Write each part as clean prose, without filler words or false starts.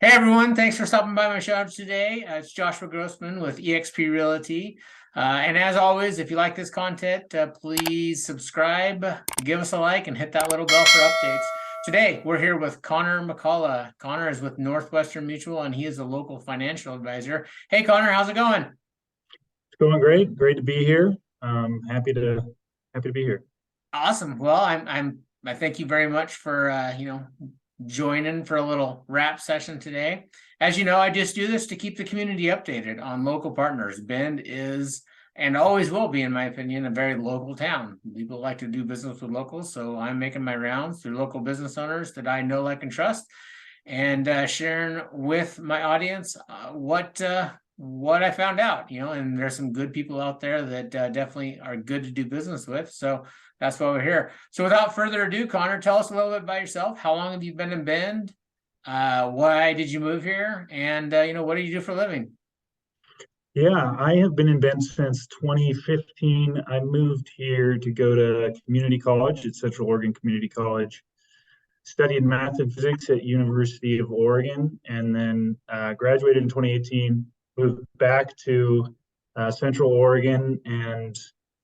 Hey everyone, thanks for stopping by my show today. It's Joshua Grossman with eXp Realty. And as always, if you like this content, please subscribe, give us a like, and hit that little bell for updates. Today, we're here with Connor Mccullough. Connor is with Northwestern Mutual, and he is a local financial advisor. Hey Connor, how's it going? It's going great. Great to be here. Happy to be here. Awesome. Well, I thank you very much for joining for a little wrap session today. As you know, I just do this to keep the community updated on local partners. Bend is and always will be, in my opinion, a very local town. People like to do business with locals, so I'm making my rounds through local business owners that I know, like, and trust, and sharing with my audience what I found out. And there's some good people out there that definitely are good to do business with. So that's why we're here. So without further ado, Connor, tell us a little bit about yourself. How long have you been in Bend? Why did you move here? And what do you do for a living? Yeah, I have been in Bend since 2015. I moved here to go to community college at Central Oregon Community College. Studied math and physics at University of Oregon, and then graduated in 2018. Moved back to Central Oregon and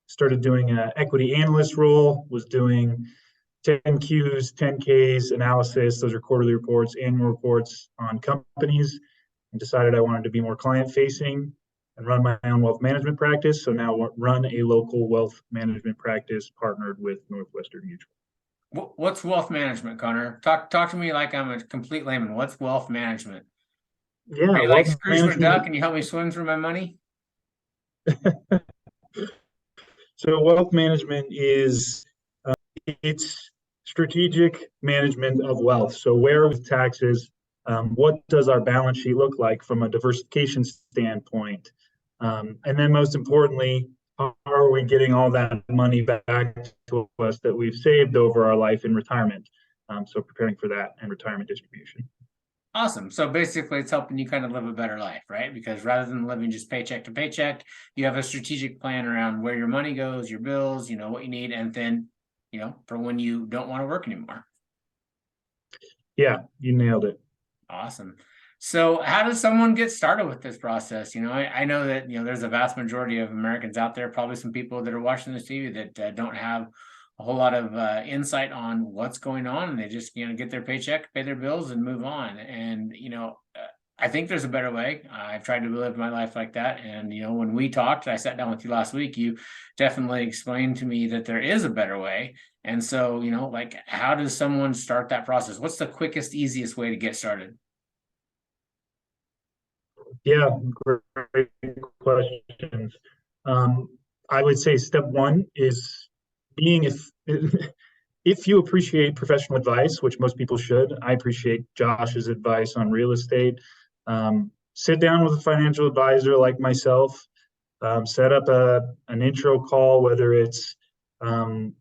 started doing an equity analyst role. Was doing 10Qs, 10Ks analysis. Those are quarterly reports, annual reports on companies, and decided I wanted to be more client facing and run my own wealth management practice. So now run a local wealth management practice partnered with Northwestern Mutual. What's wealth management, Connor? Talk to me like I'm a complete layman. What's wealth management? Are Yeah, you like wealth Scrooge McDuck management. and you help me swim through my money? So wealth management is it's strategic management of wealth. So where with taxes, what does our balance sheet look like from a diversification standpoint? And then most importantly, how are we getting all that money back to us that we've saved over our life in retirement? So preparing for that and retirement distribution. Awesome. So basically, it's helping you kind of live a better life, right? Because rather than living just paycheck to paycheck, you have a strategic plan around where your money goes, your bills, what you need, and then, for when you don't want to work anymore. Yeah, you nailed it. Awesome. So how does someone get started with this process? I know that, there's a vast majority of Americans out there, probably some people that are watching this TV that don't have a whole lot of insight on what's going on, and they just, get their paycheck, pay their bills, and move on. And, I think there's a better way. I've tried to live my life like that. And, when we talked, I sat down with you last week, you definitely explained to me that there is a better way. And so, like, how does someone start that process? What's the quickest, easiest way to get started? Yeah, great questions. Um, I would say step one is being if you appreciate professional advice, which most people should. I appreciate Josh's advice on real estate. Sit down with a financial advisor like myself. Set up an intro call, whether it's um,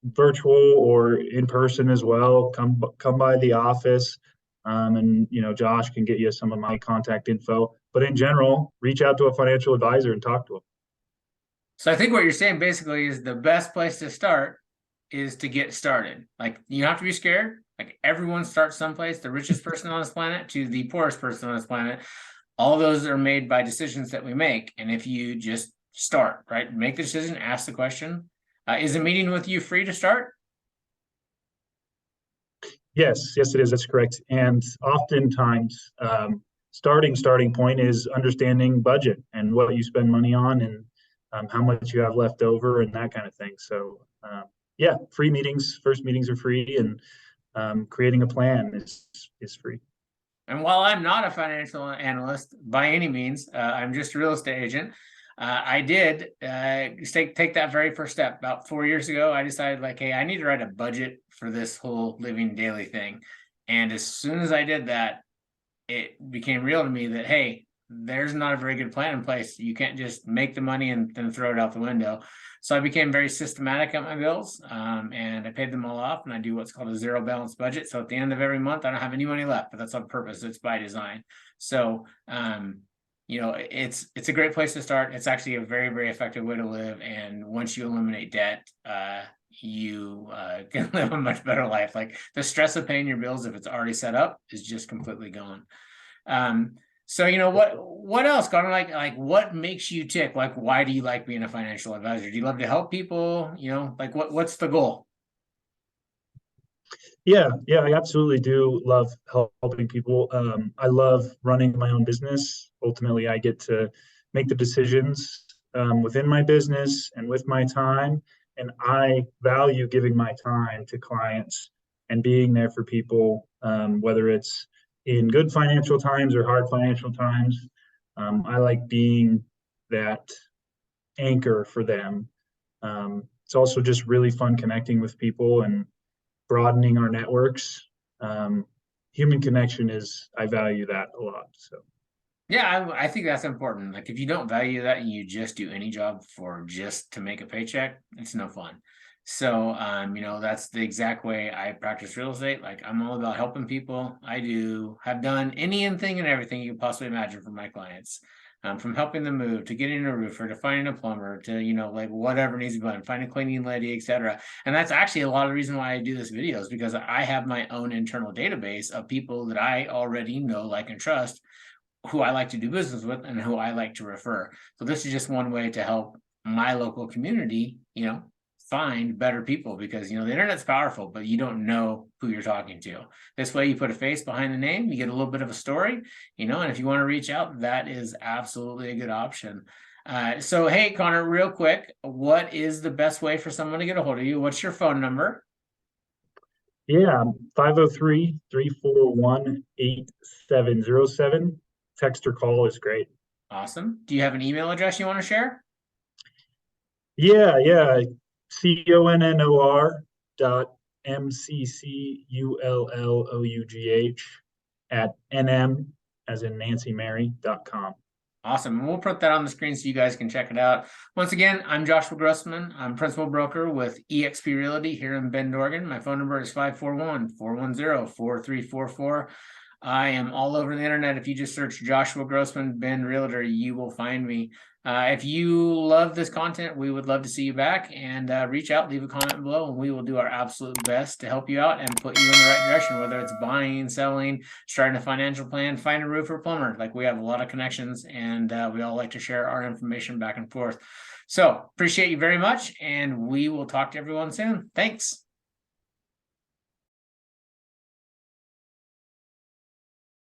virtual or in person as well. Come by the office, and Josh can get you some of my contact info. But in general, reach out to a financial advisor and talk to them. So I think what you're saying basically is the best place to start is to get started. Like, you don't have to be scared. Like, everyone starts someplace, the richest person on this planet to the poorest person on this planet. All those are made by decisions that we make. And if you just start, right, make the decision, ask the question. Is a meeting with you free to start? Yes, it is. That's correct. And oftentimes, starting point is understanding budget and what you spend money on and how much you have left over and that kind of thing. So, yeah, free meetings. First meetings are free, and creating a plan is free. And while I'm not a financial analyst by any means, I'm just a real estate agent. I did take that very first step about 4 years ago. I decided, like, hey, I need to write a budget for this whole living daily thing. And as soon as I did that, it became real to me that, hey, there's not a very good plan in place. You can't just make the money and then throw it out the window. So I became very systematic at my bills, and I paid them all off. And I do what's called a zero balance budget. So at the end of every month, I don't have any money left, but that's on purpose. It's by design. So it's a great place to start. It's actually a very, very effective way to live. And once you eliminate debt, you can live a much better life. Like, the stress of paying your bills, if it's already set up, is just completely gone. So what else, Connor? Like what makes you tick? Like, why do you like being a financial advisor? Do you love to help people? Like what's the goal? Yeah, I absolutely do love helping people. I love running my own business. Ultimately, I get to make the decisions within my business and with my time. And I value giving my time to clients and being there for people, whether it's in good financial times or hard financial times. I like being that anchor for them. It's also just really fun connecting with people and broadening our networks. Um, Human connection is, I value that a lot. So, Yeah, I think that's important. Like if you don't value that and you just do any job for just to make a paycheck, it's no fun. So, that's the exact way I practice real estate. Like I'm all about helping people. Have done any and thing and everything you can possibly imagine for my clients. From helping them move to getting a roofer to finding a plumber to, like whatever needs to be done, finding a cleaning lady, etc. And that's actually a lot of the reason why I do this video is because I have my own internal database of people that I already know, like, and trust, who I like to do business with and who I like to refer. So this is just one way to help my local community, find better people, because the internet's powerful, but you don't know who you're talking to. This way you put a face behind the name, you get a little bit of a story, and if you want to reach out, that is absolutely a good option. So hey, Connor, real quick, what is the best way for someone to get a hold of you? What's your phone number? yeah, 503-341-8707. Text or call is great. Awesome. Do you have an email address you want to share? Yeah. CONNOR.MCCULLOUGH @NM as in Nancy Mary.com. Awesome. And we'll put that on the screen so you guys can check it out. Once again, I'm Joshua Grossman. I'm principal broker with eXp Realty here in Bend, Oregon. My phone number is 541-410-4344. I am all over the internet. If you just search Joshua Grossman Bend Realtor, you will find me. If you love this content, we would love to see you back, and reach out, leave a comment below, and we will do our absolute best to help you out and put you in the right direction, whether it's buying, selling, starting a financial plan, find a roofer, plumber. Like we have a lot of connections, and we all like to share our information back and forth. So appreciate you very much, and we will talk to everyone soon. Thanks.